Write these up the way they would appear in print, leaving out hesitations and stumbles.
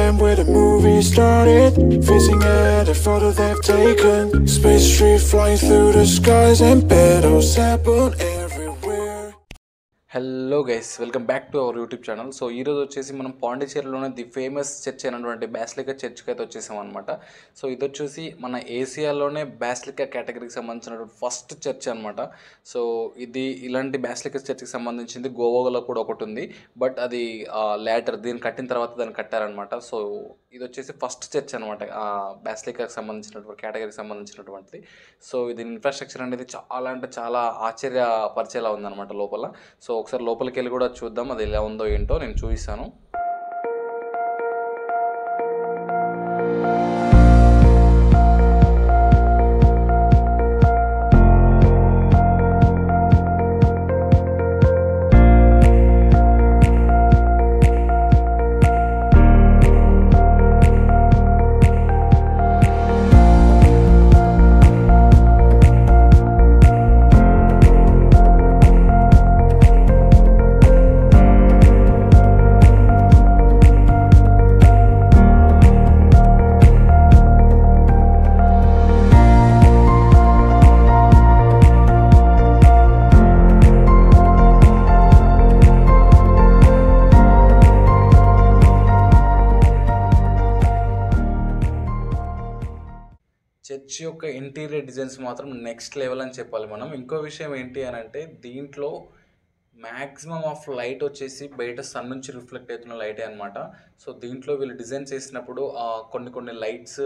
Amsterdam where the movie started. Facing at a photo they've taken. Space tree flying through the skies and battles happen everywhere. Hello guys, welcome back to our YouTube channel. So ఈరోజు వచ్చేసి మనం పాండిచేరిలోనే the famous church అయినటువంటి basilica చర్చ్కి అయితే వచ్చేసాం అనమాట. So ఇది వచ్చేసి మన ఏసియాలోనే బాసిలికా కేటగిరీకి సంబంధించినటువంటి ఫస్ట్ చర్చ్ అనమాట. సో ఇది ఇలాంటి బాసిలికా చర్చ్కి సంబంధించింది గోవాలో కూడా ఒకటి ఉంది, బట్ అది లేటర్ దీన్ని కట్టిన తర్వాత దాన్ని కట్టారనమాట. సో ఇది వచ్చేసి ఫస్ట్ చర్చ్ అనమాట బాసిలికాకి సంబంధించినటువంటి కేటగిరీకి సంబంధించినటువంటిది. సో ఇది ఇన్ఫ్రాస్ట్రక్చర్ అనేది చాలా అంటే చాలా ఆశ్చర్యపరిచేలా ఉందన్నమాట లోపల. సో ఒకసారి లోపలికి వెళ్ళి కూడా చూద్దాం అది ఎలా ఉందో ఏంటో నేను చూపిస్తాను. చర్చ్ యొక్క ఇంటీరియర్ డిజైన్స్ మాత్రం నెక్స్ట్ లెవెల్ అని చెప్పాలి మనం. ఇంకో విషయం ఏంటి అని అంటే దీంట్లో మ్యాక్సిమం ఆఫ్ లైట్ వచ్చేసి బయట సన్ నుంచి రిఫ్లెక్ట్ అవుతున్న లైటే అనమాట. సో దీంట్లో వీళ్ళు డిజైన్ చేసినప్పుడు కొన్ని లైట్స్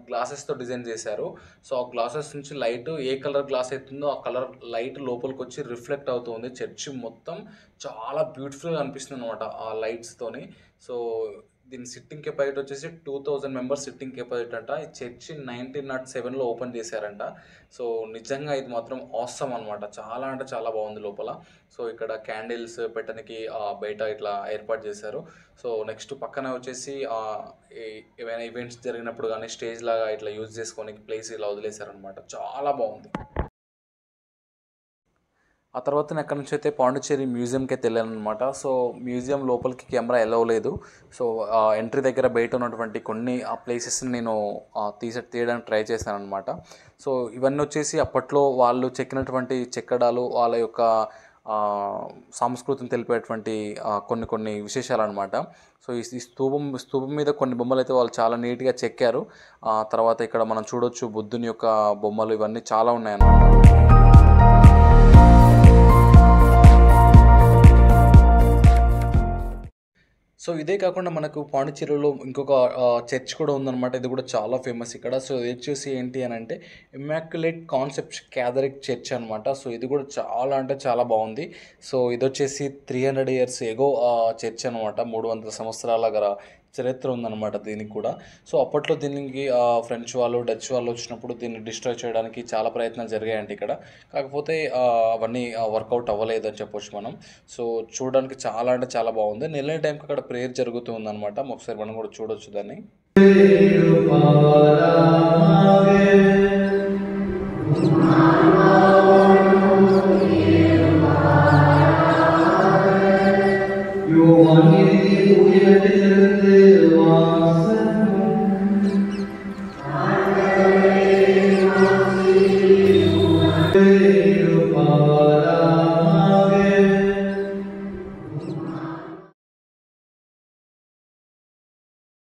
గ్లాసెస్తో డిజైన్ చేశారు. సో ఆ గ్లాసెస్ నుంచి లైట్ ఏ కలర్ గ్లాస్ అవుతుందో ఆ కలర్ లైట్ లోపలికి వచ్చి రిఫ్లెక్ట్ అవుతుంది. చర్చ్ మొత్తం చాలా బ్యూటిఫుల్గా అనిపిస్తుంది అనమాట ఆ లైట్స్తోని. సో దీని సిట్టింగ్ కెపాసిటీ వచ్చేసి 2000 మెంబర్స్ సిట్టింగ్ కెపాసిటీ అంట. ఈ చర్చి 1907లో ఓపెన్ చేశారంట. సో నిజంగా ఇది మాత్రం ఆసమ్ అనమాట. చాలా అంటే చాలా బాగుంది లోపల. సో ఇక్కడ క్యాండిల్స్ పెట్టడానికి బయట ఇట్లా ఏర్పాటు చేశారు. సో నెక్స్ట్ పక్కన వచ్చేసి ఏమైనా ఈవెంట్స్ జరిగినప్పుడు కానీ స్టేజ్ లాగా ఇట్లా యూజ్ చేసుకోనికి ప్లేస్ ఇలా వదిలేశారనమాట. చాలా బాగుంది. ఆ తర్వాత నేను అక్కడ నుంచి అయితే పాండిచ్చేరి మ్యూజియంకి అయితే వెళ్ళాను అనమాట. సో మ్యూజియం లోపలికి కెమెరా ఎలవ్ లేదు. సో ఎంట్రీ దగ్గర బయట ఉన్నటువంటి కొన్ని ఆ ప్లేసెస్ని నేను తీయడానికి ట్రై చేశాను అనమాట. సో ఇవన్నీ వచ్చేసి అప్పట్లో వాళ్ళు చెక్కినటువంటి చెక్కడాలు, వాళ్ళ యొక్క సంస్కృతిని తెలిపేటువంటి కొన్ని విశేషాలు అనమాట. సో ఈ స్తూపం మీద కొన్ని బొమ్మలు అయితే వాళ్ళు చాలా నీట్గా చెక్కారు. తర్వాత ఇక్కడ మనం చూడొచ్చు బుద్ధుని యొక్క బొమ్మలు, ఇవన్నీ చాలా ఉన్నాయన్నమాట. సో ఇదే కాకుండా మనకు పాండిచ్చేరిలో ఇంకొక చర్చ్ కూడా ఉందన్నమాట. ఇది కూడా చాలా ఫేమస్ ఇక్కడ. సో ఇది వచ్చేసి ఏంటి అని అంటే ఇమ్మాక్యులేట్ కాన్సెప్ట్ క్యాథలిక్ చర్చ్ అనమాట. సో ఇది కూడా చాలా అంటే చాలా బాగుంది. సో ఇది వచ్చేసి 300 years ఎగో చర్చ్ అనమాట. 300 సంవత్సరాల చరిత్ర ఉందన్నమాట దీనికి కూడా. సో అప్పట్లో దీనికి ఫ్రెంచ్ వాళ్ళు, డచ్ వాళ్ళు వచ్చినప్పుడు దీన్ని డిస్ట్రాయ్ చేయడానికి చాలా ప్రయత్నాలు జరిగాయండి ఇక్కడ. కాకపోతే అవన్నీ వర్కౌట్ అవ్వలేదు అని చెప్పొచ్చు మనం. సో చూడడానికి చాలా అంటే చాలా బాగుంది. నెల టైంకి అక్కడ ప్రేయర్ జరుగుతూ ఉందన్నమాట. ఒకసారి మనం కూడా చూడొచ్చు దాన్ని.